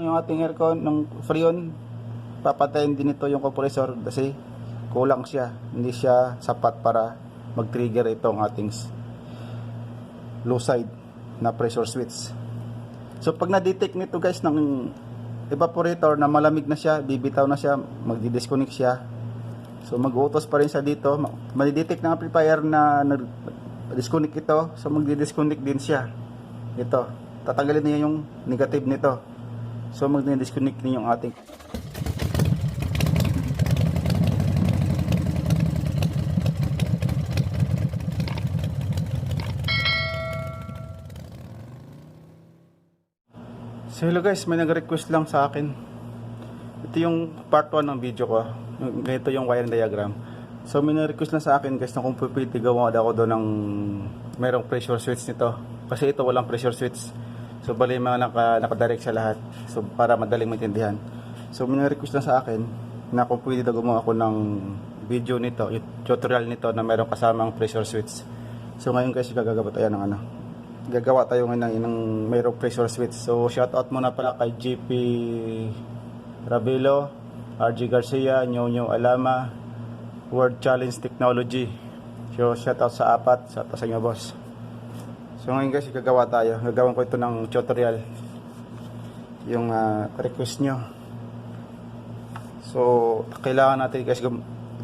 yung ating aircon ng freon, papatayin din ito yung compressor kasi kulang siya, hindi siya sapat para mag-trigger itong ating low side na pressure switch. So pag na-detect nito guys ng evaporator na malamig na siya, bibitaw na siya, magdi-disconnect siya. So mag-utos pa rin siya dito, ma-detect ng amplifier na disconnect ito, so magdi-disconnect din siya. Ito, tatanggalin niya yung negative nito. So magdi-disconnect din yung ating So hello guys, may nag-request lang sa akin. Ito yung part 1 ng video ko. Ganito yung wiring diagram. So may nag-request lang sa akin guys na kung pwede gawa ako doon ng merong pressure switch nito. Kasi ito walang pressure switch. So bali mga nakadirect sa lahat. So para madaling maintindihan. So may nag-request lang sa akin na kung pwede gumawa ako ng video nito, tutorial nito na merong kasamang pressure switch. So ngayon guys, gagawa tayo ng gagawa tayo ngayon ng mayroong pressure switch. So shout out muna pala kay JP Rabelo, RG Garcia, Nyonyo Alama, World Challenge Technology. So shout out sa apat, sa inyo boss. So ngayon guys, gagawa tayo. Gagawin ko ito ng tutorial. Yung request nyo. So kailangan natin guys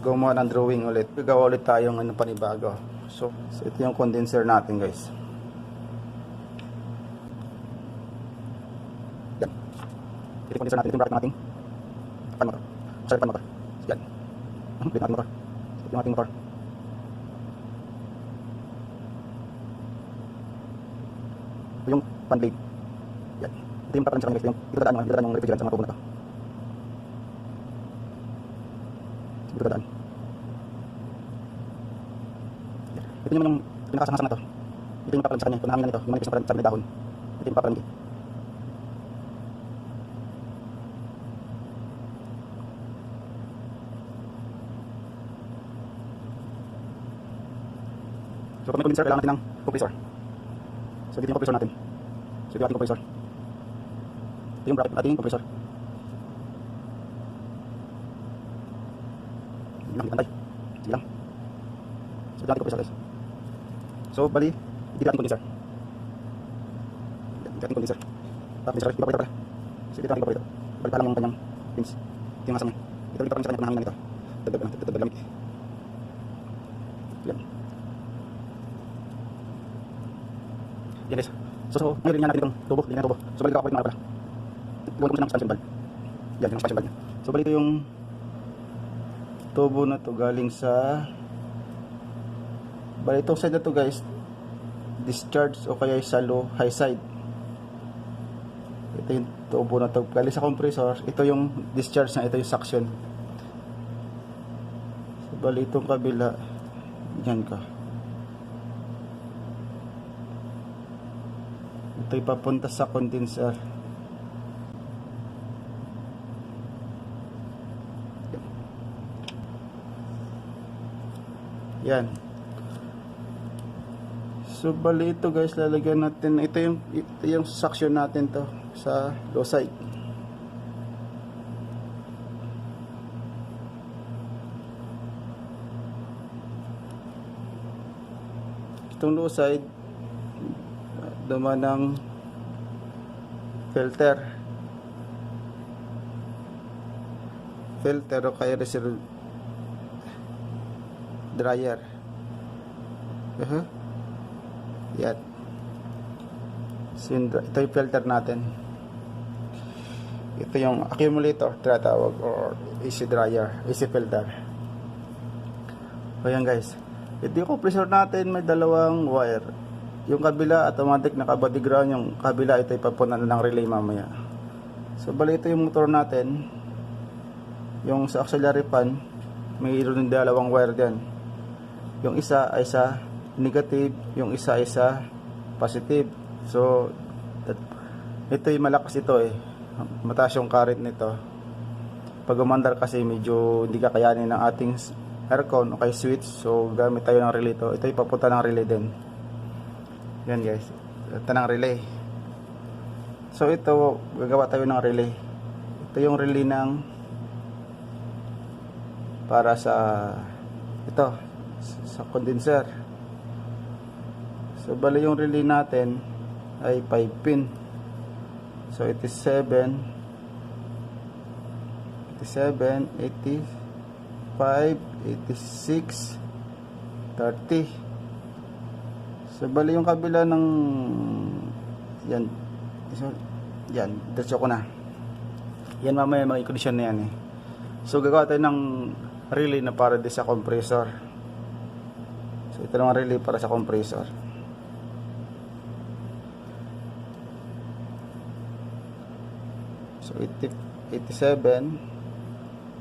gumawa ng drawing ulit. Gagawa ulit tayo ng panibago. So ito yung condenser natin guys. Ito yung condenser natin, ito yung bracket natin. Pan motor. Sorry, pan motor. Yan. Ito yung ating motor. Ito yung ating motor. Ito yung fan blade. Yan. Ito yung papalan sa kanya. Ito dadaan yung refrigerant sa mga tubo na ito. Ito dadaan. Ito yung pinakasang-hasang na ito. Ito yung papalan sa kanya. Ito nahangin na ito. Yung manipis na sabi na dahon. Ito yung papalan dito. So pag may condenser, kailangan natin ng compressor. So dito yung compressor natin. So ito yung ating compressor. Ito yung bracket ating compressor. Sige lang, ikantay. Sige lang. So ito yung ating compressor guys. So bali, dito ating condenser. Dito ating condenser. Tapos condenser, evaporator pala. So dito ating evaporator. Bali pa lang yung kanyang pins. Ito yung asang niya. Ito yung papalan sa kanya kung nahangin na ito. Dagdag lamig. Yan. Yan guys. So ngayon rin natin itong tubo. Hindi na tubo. So balik ako ito mga pala. Buwan ko siya ng expansion valve. Yan, yung expansion valve niya. So balik ito yung tubo na to galing sa itong side na to guys, discharge o kaya sa low high side. Ito yung tubo na to galing sa compressor. Ito yung discharge na, ito yung suction. So balik itong kabila. Yan ka. Ito ipapunta sa condenser. Yan. So bali ito guys, lalagyan natin ito yung suction natin to sa low side. Itong low side dumaan ng filter o kaya reserve dryer. Yan. So, ito yung filter natin. Ito yung accumulator tinatawag or AC dryer, AC filter. So yan guys, ito yung compressor natin, may dalawang wire. Yung kabila automatic naka-body ground, yung kabila ito ipapunan ng relay mamaya. So bali ito yung motor natin. Yung sa auxiliary fan, mayroon din dalawang wire diyan. Yung isa ay sa negative, yung isa ay sa positive. So ito yung malakas ito mataas yung current nito. Pag umandar kasi medyo hindi kakayanin ng ating aircon o kay switch, so gamit tayo ng relay to. Ito ipapunta ng relay din. Yan guys, ito ng relay. So ito, gagawa tayo ng relay. Ito yung relay ng para sa ito, sa condenser. So bali yung relay natin ay 5 pin. So 87, 85, 86, 30. So bali yung kabila ng yan. Yan, diretso ko na. Yan mamaya mag-i-condition na yan eh. So gagawa tayo ng relay na para din sa compressor. So ito lang ang relay para sa compressor. So 87,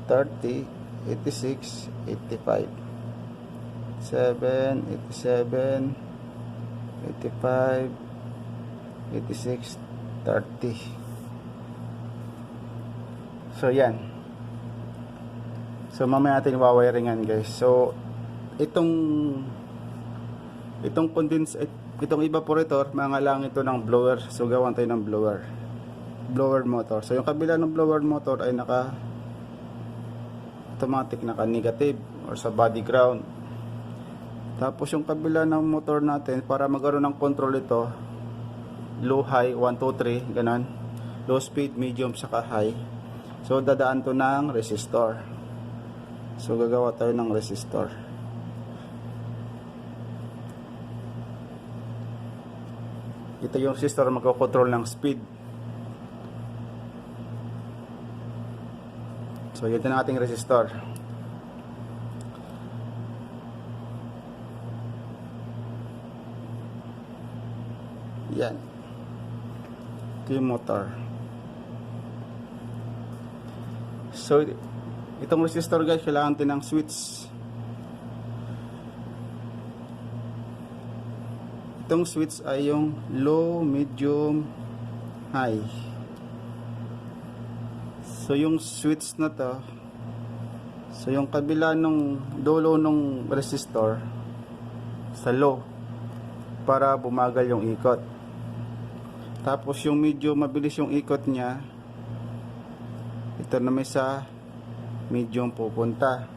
30, 86, 85. 7, 87, 85, 86, 30. So yan. So mamaya natin wawiringan guys. So itong evaporator, mangalang ito ng blower. So gawan tayo ng blower motor. So yung kabila ng blower motor ay naka automatic, naka negative or sa body ground. Tapos yung kabila ng motor natin, para magkaroon ng control ito, low, high, 1, 2, 3, ganun. Low speed, medium, saka high. So dadaan to ng resistor. So gagawa tayo ng resistor. Ito yung resistor na magkocontrol ng speed. So ito na ating resistor. Yan. Ito yung motor. So itong resistor guys, kailangan din ng switch. Itong switch ay yung low, medium, high. So yung switch na to, so yung kabila nung dulo nung resistor sa low para bumagal yung ikot. Tapos yung medyo mabilis yung ikot niya, ito na may sa medium pupunta.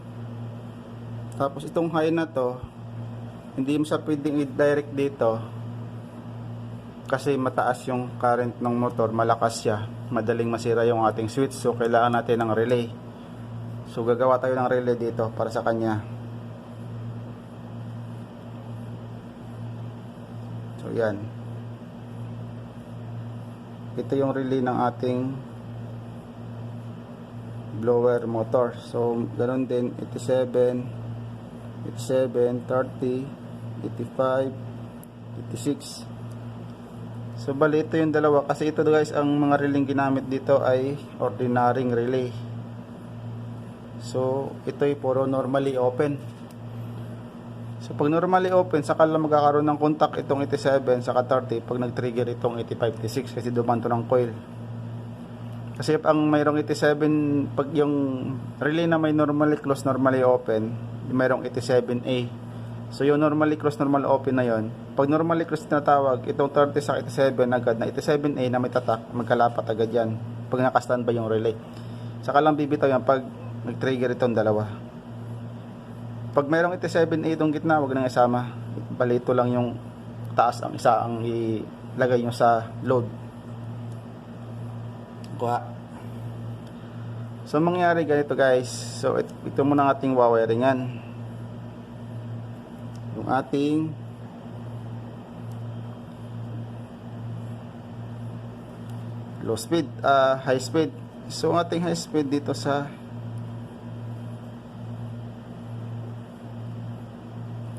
Tapos itong high na to, hindi mo siya pwedeng i-direct dito kasi mataas yung current ng motor, malakas siya, madaling masira yung ating switch. So kailangan natin ng relay. So gagawa tayo ng relay dito para sa kanya. So yan, ito yung relay ng ating blower motor. So ganoon din, 87, 30, 85, 86. So bali ito yung dalawa, kasi ito guys, ang mga relay ginamit dito ay ordinaryong relay. So ito ay puro normally open. So pag normally open, saka lang magkakaroon ng contact itong 87 saka 30 pag nag-trigger itong 85, 86 kasi dumanto ng coil. Kasi ang mayroong 87, pag yung relay na may normally closed, normally open, mayroong 87A. So yung normally closed, normal open na yon. Pag normally closed na tawag, itong 30 sa 87 agad na 87A na may tatak, magkalapat agad yan pag naka-standby yung relay. Saka lang bibitaw yan pag nag-trigger itong dalawa. Pag mayroong 87A itong gitna, wag nang isama. Balito lang yung taas, ang isa ang ilagay nyo sa load. Kuha. So mangyari ganito guys. So ito muna ang ating wawiringan. Yung ating low speed, high speed. So ang ating high speed dito sa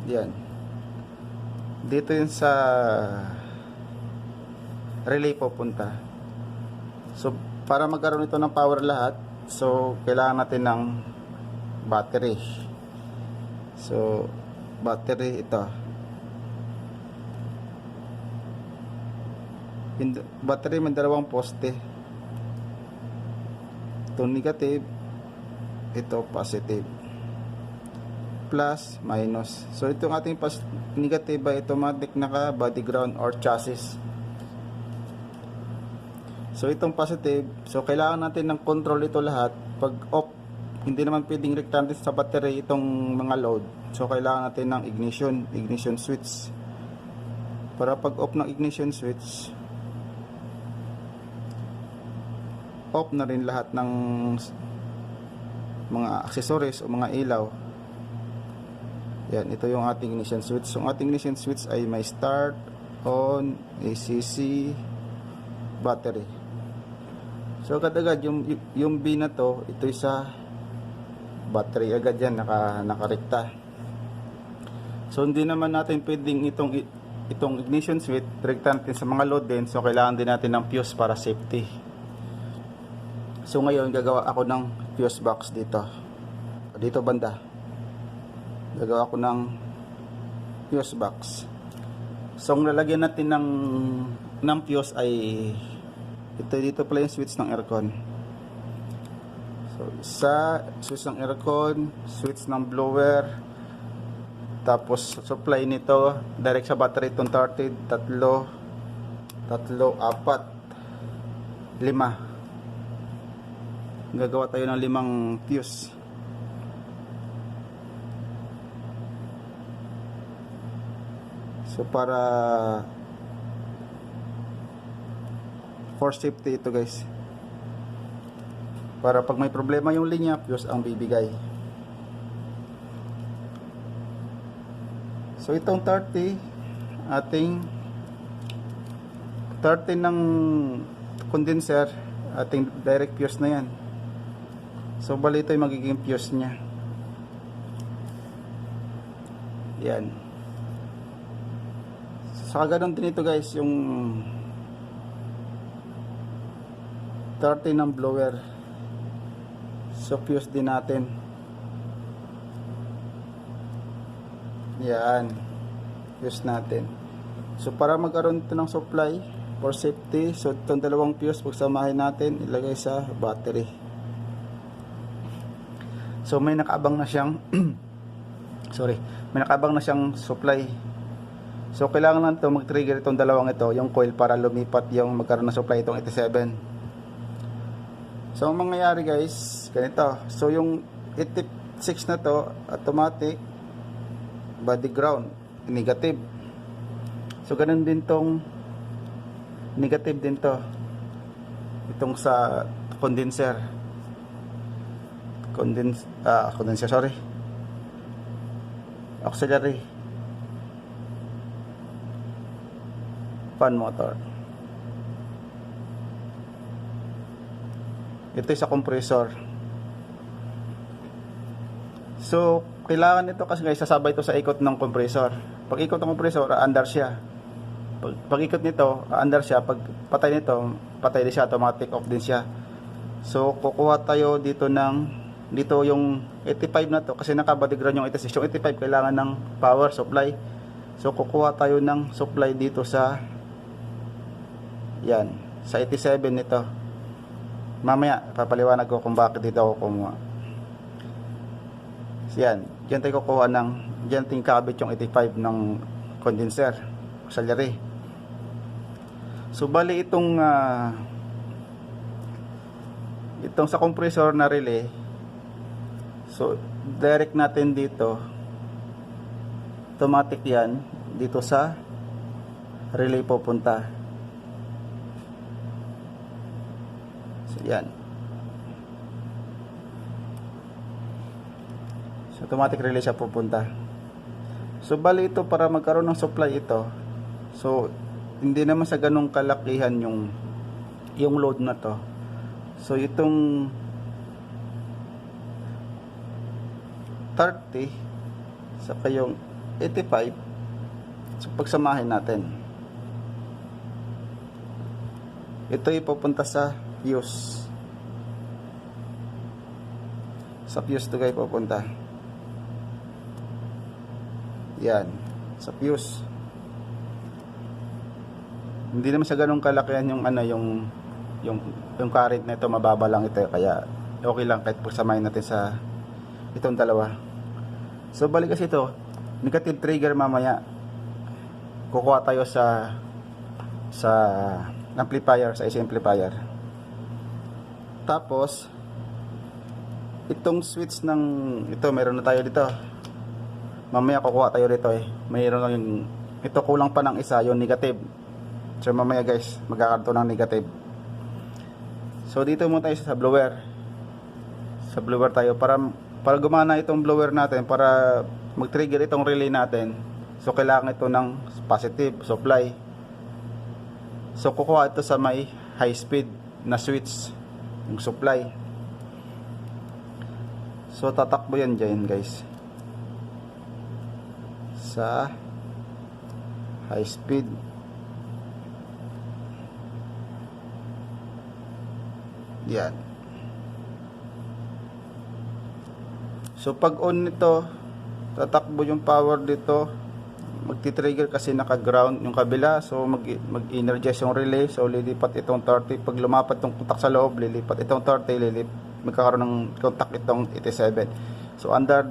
yan. Dito yun sa relay pupunta. So para magkaroon ito ng power lahat, so kailangan natin ng battery. So battery ito. Battery may dalawang poste. Ito negative, ito positive. Plus, minus. So itong ating negative ay automatic naka body ground or chassis. So itong positive, so kailangan natin ng control ito lahat. Pag off, hindi naman pwedeng rektante sa battery itong mga load. So kailangan natin ng ignition switch. Para pag off ng ignition switch, off na rin lahat ng mga accessories o mga ilaw. Yan, ito yung ating ignition switch. So ang ating ignition switch ay may start, on, ACC, battery. So agad-agad yung B na to, ito sa battery agad yan, nakarekta. So hindi naman natin pwedeng itong ignition switch rekta natin sa mga load din. So kailangan din natin ng fuse para safety. So ngayon gagawa ako ng fuse box dito banda. Gagawa ko ng fuse box. So ang lalagyan natin ng fuse ay dito pala yung switch ng aircon. So switch ng aircon, switch ng blower, tapos supply nito direct sa battery itong 30, 3, 4, 5. Gagawa tayo ng 5 fuse. So para for safety ito guys. Para pag may problema yung linya, fuse ang bibigay. So itong 30 ng condenser, ating direct fuse na yan. So bali ito yung magiging fuse nya. Yan. Saka ganun din ito guys, yung 30 ng blower. So fuse din natin. Yan. Fuse natin. So para magkaroon ito ng supply for safety, so itong dalawang fuse pagsamahin natin, ilagay sa battery. So may nakaabang na siyang may nakaabang na siyang supply. So kailangan lang ito mag-trigger itong dalawang ito, yung coil, para lumipat yung magkaroon ng supply itong 87. So ang mangyayari guys, ganito. So yung 86 na to, automatic body ground, negative. So ganun din tong negative din to. Itong sa condenser. Auxiliary fan motor. Ito sa compressor. So kailangan ito kasi guys, sasabay ito sa ikot ng compressor. Pag ikot ng compressor, aandar siya. Pag ikot nito, aandar siya. Pag patay nito, patay din siya, automatic off din siya. So kukuha tayo dito yung 85 na to, kasi naka-body ground yung 86. Yung 85 kailangan ng power supply. So kukuha tayo ng supply dito sa yan, sa 87 nito. Mamaya papaliwanag ko kung bakit dito ako kumuha. So yan, diyan tayo kukuha diyan ting kabit yung 85 ng condenser, auxiliary. So bali itong sa compressor na relay, so direct natin dito, automatic yan, dito sa relay pupunta. So yan, so automatic relay siya pupunta. So bali ito, para magkaroon ng supply ito, so hindi naman sa ganong kalakihan yung load na to. So itong 30 saka yung 85, so pagsamahin natin, ito ipupunta sa fuse. Sa fuse to guys pupunta. Yan, sa fuse. Hindi naman sa ganong kalakihan yung yung current na ito, mababa lang ito, kaya okay lang kahit pagsamahin natin sa itong dalawa. So balik kasi ito, negative trigger, mamaya kukuha tayo sa amplifier, sa AC amplifier. Tapos itong switch ng ito, meron na tayo dito. Mamaya kukuha tayo dito mayroon lang yung ito, kulang pa ng isa, yung negative. So mamaya guys, magkakaroon ng negative. So dito muna tayo sa blower. Sa blower tayo para gumana itong blower natin, para mag-trigger itong relay natin. So kailangan ito ng positive supply. So kukuha ito sa may high speed na switch, yung supply. So tatakbo yan dyan guys, sa high speed. Yan. So pag on nito, tatakbo yung power dito, magti-trigger kasi naka-ground yung kabila. So mag-energize yung relay. So lilipat itong 30. Pag lumapat itong contact sa loob, lilipat itong 30, magkakaroon ng contact itong 87. So under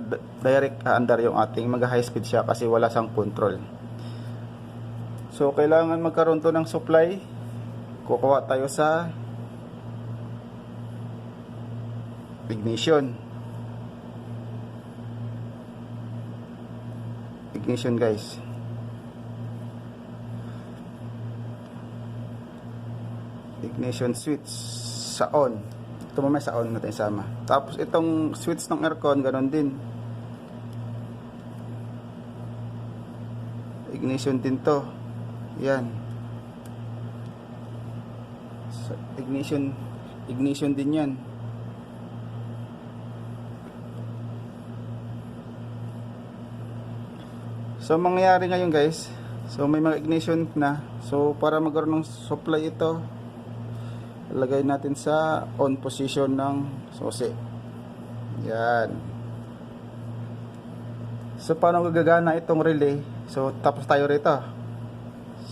yung ating mag-high speed siya kasi wala siyang control. So kailangan magkaroon to ng supply. Kukuha tayo sa ignition guys. Ignition switch sa on. Ito mamaya sa on natin sama. Tapos itong switch ng aircon, ganoon din. Ignition din to. Yan. So, ignition din yan. So mangyayari ngayon guys, so may mga ignition na. So para magkaroon ng supply ito, lagay natin sa on position ng susi. Yan. So paano gagana itong relay? So tapos tayo rito.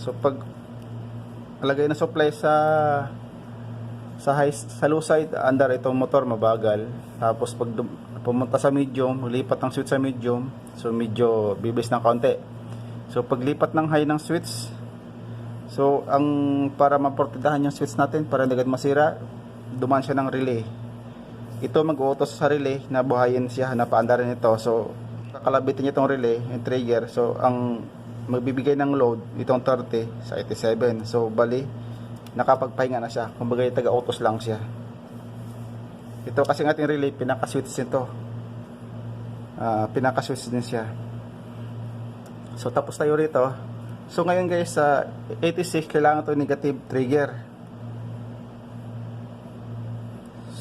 So pag lagay na supply sa low side, under itong motor mabagal. Tapos pag pumunta sa medium, lipat ng switch sa medium, so medyo bibis ng kaunti. So paglipat ng high ng switch, so ang para maprotektahan yung switch natin para hindi agad masira, dumaan siya ng relay. Ito mag-uutos sa relay na buhayin siya, na paandarin ito. So kakalabitin niya itong relay, yung trigger. So ang magbibigay ng load itong 30 sa 87. So bali nakapagpahinga na siya, kumbaga taga-autos lang siya. Ito kasi ng ating relay, pinaka-switch nito. Pinaka-switch din siya. So tapos tayo rito. So ngayon guys, sa 86 kailangan ito negative trigger.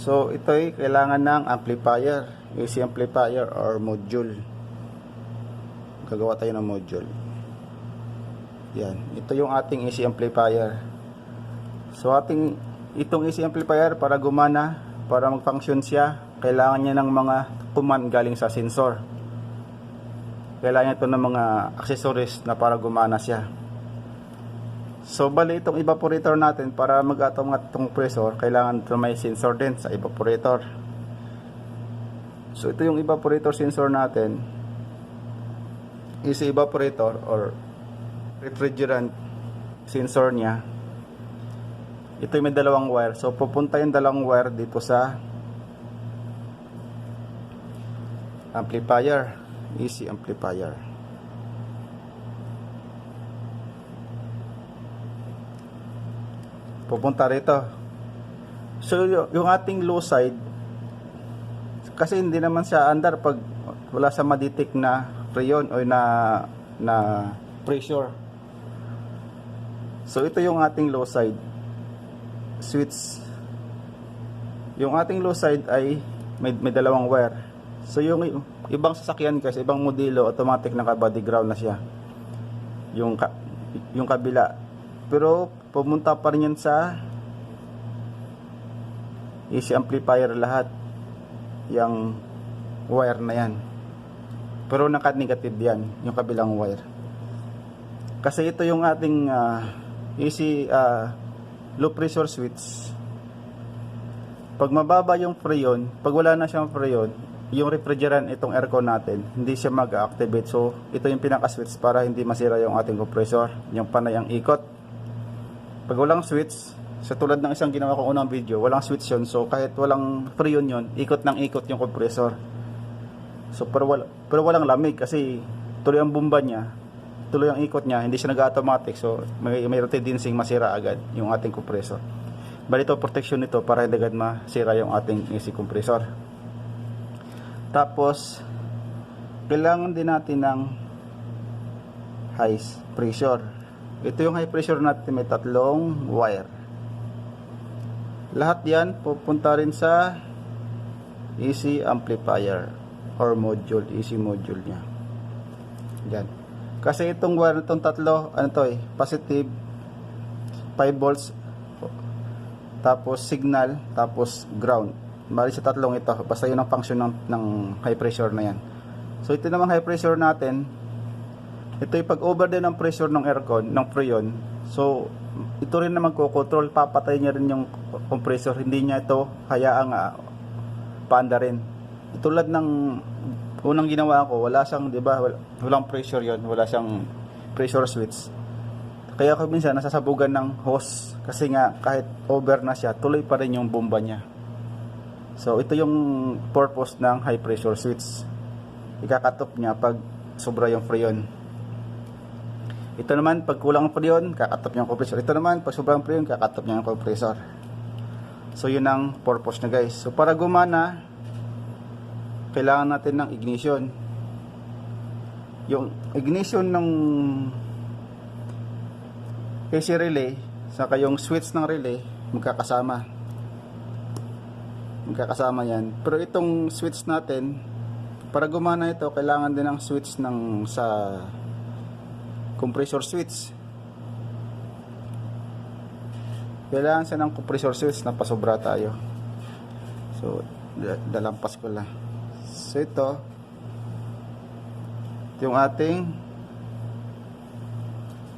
So ito ay kailangan ng amplifier, AC amplifier or module. Gagawa tayo ng module. Yan, ito yung ating AC amplifier. So itong AC amplifier, para gumana, para mag-function siya, kailangan niya ng mga command galing sa sensor. Kailangan ito ng mga accessories na para gumana siya. So bali itong evaporator natin, para mag-automat itong compressor, kailangan ito may sensor din sa evaporator. So ito yung evaporator sensor natin, AC evaporator or refrigerant sensor niya. Ito may dalawang wire. So pupunta yung dalawang wire dito sa amplifier, AC amplifier. Pupunta rito. So yung ating low side, kasi hindi naman siya under pag wala sa madetect na freon o na pressure. So ito yung ating low side switch. Yung ating low side ay may dalawang wire. So yung ibang sasakyan kasi, ibang modelo, automatic naka-body ground na siya. Yung kabila. Pero pumunta pa rin yan sa AC amplifier lahat. Yung wire na yan. Pero naka-negative yan, yung kabilang wire. Kasi ito yung ating AC low pressure switch. Pag mababa yung freon, pag wala na siyang freon, yung refrigerant, itong aircon natin, hindi siya mag-activate. So ito yung pinaka-switch para hindi masira yung ating compressor, yung panay ang ikot. Pag walang switch, sa tulad ng isang ginawa kong unang video, walang switch yun. So kahit walang freon yun, ikot ng ikot yung compressor. So pero walang lamig kasi tuloy ang bomba niya, tuloy ang ikot niya, hindi siya nag-automatic. So may tendency masira agad yung ating compressor. Bali ito protection nito para hindi agad masira yung ating AC compressor. Tapos kailangan din natin ng high pressure. Ito yung high pressure natin, may tatlong wire. Lahat yan pupunta rin sa AC amplifier or module, AC module nya. Yan. Kasi itong wire, itong tatlo, ano to positive 5 volts, tapos signal, tapos ground. Bali sa tatlong ito, basta yun ang function ng high pressure na yan. So ito namang high pressure natin, ito yung pag-over din ng pressure ng aircon, ng freon. So ito rin na magkocontrol, papatay niya rin yung compressor, hindi niya ito hayaang paanda rin. Tulad ng unang ginawa ko, wala siyang, di ba, walang pressure yon, wala siyang pressure switch. Kaya ko minsan nasasabugan ng hose kasi nga kahit over na siya, tuloy pa rin yung bomba niya. So ito yung purpose ng high pressure switch. Ikakatop niya pag sobra yung freon. Ito naman, pag kulang ang freon, kakatop niya ang compressor. Ito naman, pag sobrang freon, kakatop niya ang compressor. So, yun ang purpose na guys. So, para gumana, kailangan natin ng ignition. Yung ignition ng AC relay, saka yung switch ng relay, magkakasama. Magkakasama yan. Pero itong switch natin, para gumana ito, kailangan din ng switch ng sa compressor switch. Kailangan siya ng compressor switch na pasobra tayo. So dalampas ko lang. So ito yung ating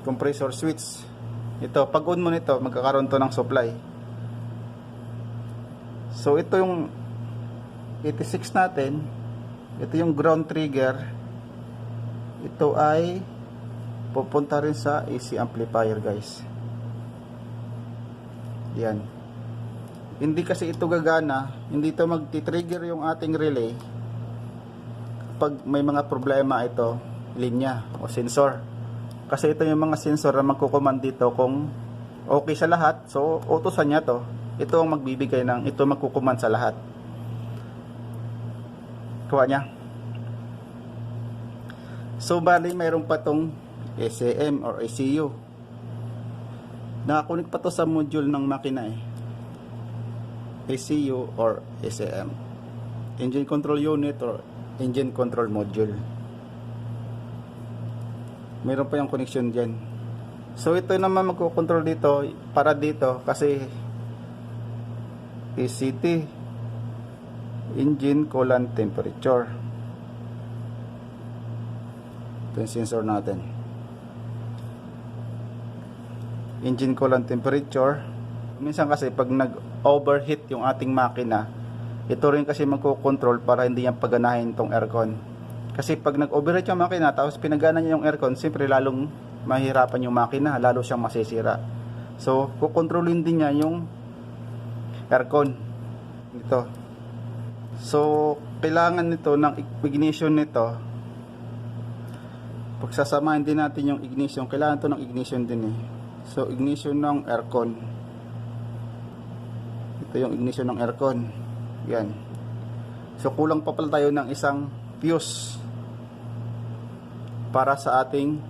compressor switch. Ito, pag on mo nito, magkakaroon to ng supply. So ito yung 86 natin. Ito yung ground trigger. Ito ay pupunta rin sa AC amplifier guys. Yan. Hindi kasi ito gagana, hindi ito magti-trigger yung ating relay pag may mga problema ito, linya o sensor. Kasi ito yung mga sensor na magkukuman dito kung okay sa lahat. So utusan niya to. Ito ang magbibigay ng, ito magkukuman sa lahat. Kuha niya. So bali mayroon pa tong SAM or ECU. Nakakunik pa to sa module ng makina ECU or SAM, Engine Control Unit or Engine Control Module. Meron pa yung connection dyan. So ito naman magkocontrol dito, para dito kasi ECT, Engine Coolant Temperature. Ito yung sensor natin. Engine coolant temperature. Minsan kasi pag nag-overheat yung ating makina, ito rin kasi magko-control para hindi yan paganahin tong aircon. Kasi pag nag-overheat yung makina tapos pinagana niya yung aircon, siyempre lalong mahirapan yung makina, lalo siyang masisira. So, kukontrolin din niya yung aircon. Ito. So, kailangan nito ng ignition nito. Pagsasamahin din natin yung ignition, kailangan to ng ignition din So, ignition ng aircon. Ito yung ignition ng aircon. Yan. So, kulang pa pala tayo ng isang fuse para sa ating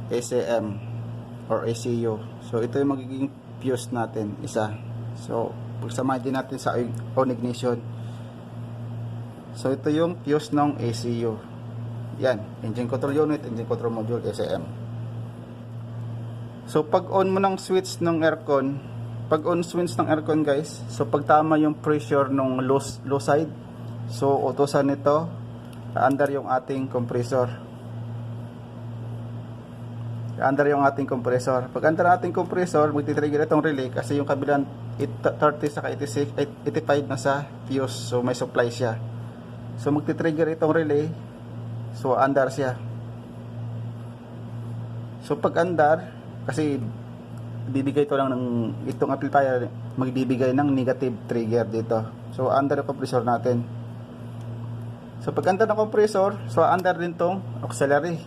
SAM or ECU. So, ito yung magiging fuse natin. Isa. So, pagsamahin din natin sa on ignition. So, ito yung fuse ng ECU. Yan. Engine Control Unit, Engine Control Module, SAM. So pag on mo ng switch ng aircon, pag on switch ng aircon guys, so pag tama yung pressure ng low side, so utusan nito under yung ating compressor. Under yung ating compressor. Pag under ating compressor, magti-trigger itong relay kasi yung kabilang 30 saka 86, 85 na sa fuse, so may supply siya. So magti-trigger itong relay, so under siya. So pag under, kasi bibigay ito lang ng itong amplifier, magbibigay ng negative trigger dito. So under yung compressor natin. So pag under ng compressor, so under din tong auxiliary.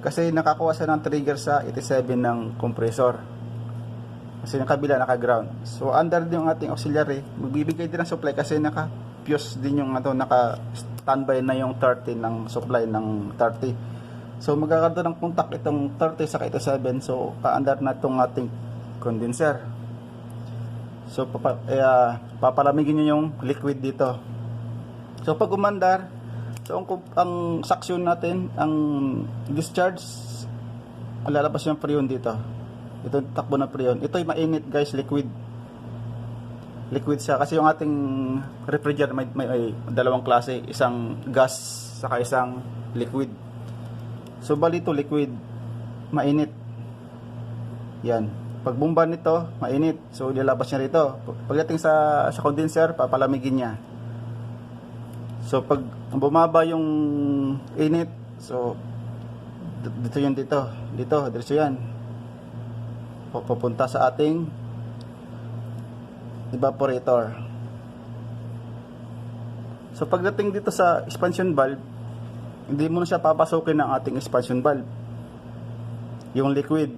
Kasi nakakuha siya ng trigger sa 87 ng compressor. Kasi yung kabila naka-ground. So under din yung ating auxiliary, magbibigay din ng supply kasi naka-fuse din yung naka-standby na yung 30 ng supply ng 30. So magkakaroon ng contact itong 30 sa 87. So pa-under na itong ating condenser. So papalamigin nyo yung liquid dito. So pag umandar, so ang suction natin, ang discharge, lalabas yung freon dito. Ito takbo na freon. Ito ay mainit guys, liquid. Liquid siya kasi yung ating refrigerator may dalawang klase, isang gas saka isang liquid. So bali ito liquid, mainit. Yan. Pag bumba nito, mainit. So ilalabas niya rito. Pagdating sa condenser, papalamigin niya. So pag bumaba yung init, so dito yun dito, diretso yan. Pupunta sa ating evaporator. So pagdating dito sa expansion valve, hindi mo na siya papasukin ng ating expansion valve, yung liquid,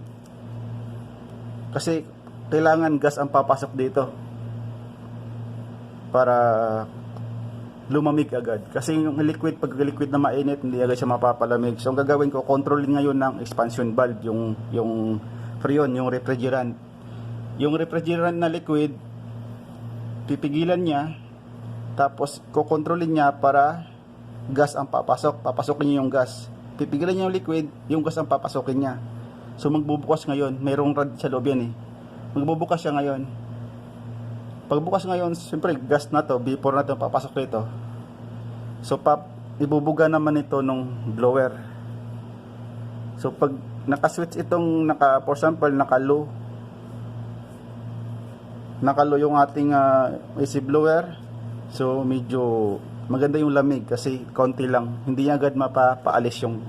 kasi kailangan gas ang papasok dito para lumamig agad. Kasi yung liquid, pag liquid na mainit, hindi agad siya mapapalamig. So ang gagawin ko, controlin ngayon ng expansion valve, yung freon, yung refrigerant. Yung refrigerant na liquid, pipigilan niya, tapos kukontrolin niya para gas ang papasok. Papasokin niya yung gas. Pipigilan niya yung liquid, yung gas ang papasokin niya. So magbubukas ngayon, mayroong rod sa loob yan eh. Magbubukas siya ngayon. Pagbukas ngayon, siyempre gas na to, vapor na to, papasok dito. So ibubuga naman ito nung blower. So pag naka-switch itong for example, naka-low yung ating AC blower. So medyo maganda yung lamig kasi konti lang, hindi niya agad mapapaalis yung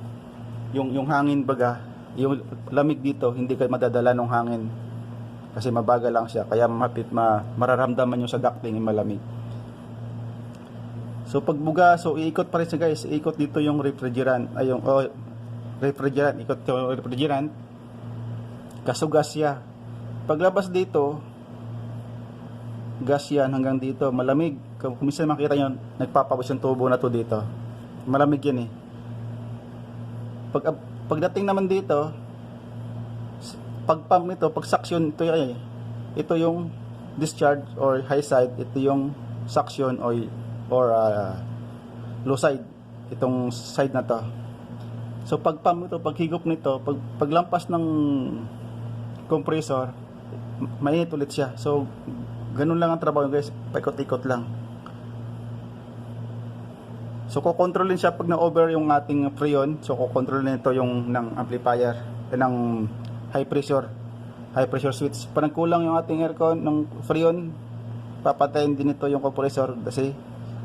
hangin baga, yung lamig dito hindi kayo madadala ng hangin kasi mabagal lang siya, kaya mararamdaman nyo sa ducting yung malamig. So pagbuga, so iikot pa rin siya guys, iikot dito yung refrigerant, ikot yung refrigerant, kaso gas siya. Paglabas dito, gas yan hanggang dito, malamig. Kung minsan makita nyo, nagpapawis yung tubo na to dito, malamig yan eh. Pagdating naman dito, pag pump nito, pag suction, ito yung discharge or high side, ito yung suction or low side, itong side na to. So pag pump nito, pag higop nito, paglampas ng compressor, mainit ulit siya. So ganun lang ang trabaho guys, paikot-ikot lang. So kukontrolin siya pag na-over yung ating freon. So kukontrolin nito yung ng amplifier, ng high pressure switch. Pag nagkulang yung ating aircon ng freon, papatayin din ito yung compressor kasi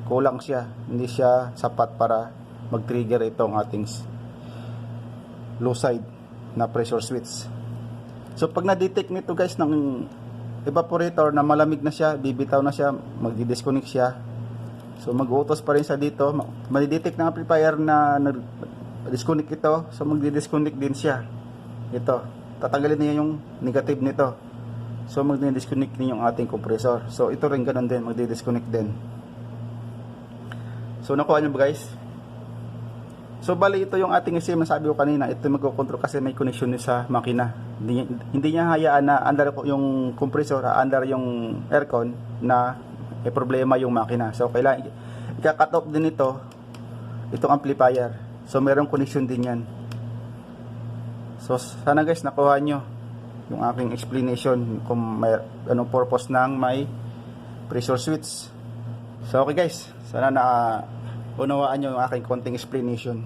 kulang siya, hindi siya sapat para mag-trigger itong ating low side na pressure switch. So pag na-detect nito guys ng evaporator na malamig na siya, bibitaw na siya, magdi-disconnect siya. So mag-utos pa rin siya dito, madidetect ng amplifier na disconnect ito, so magdi-disconnect din siya. Ito, tatanggalin niya yung negative nito. So magdi-disconnect din yung ating compressor. So ito rin ganun din, magdi-disconnect din. So nakuha niyo ba guys? So bali ito yung ating SIM na sabi ko kanina, ito magko-control kasi may connection sa makina. Hindi niya hayaan na under yung compressor, under yung aircon na may problema yung makina. So kailangan i-cut off din itong amplifier. So mayroong connection din yan. So sana guys nakuha nyo yung aking explanation kung may anong purpose ng may pressure switch. So okay guys, sana na unawaan nyo yung aking konting explanation.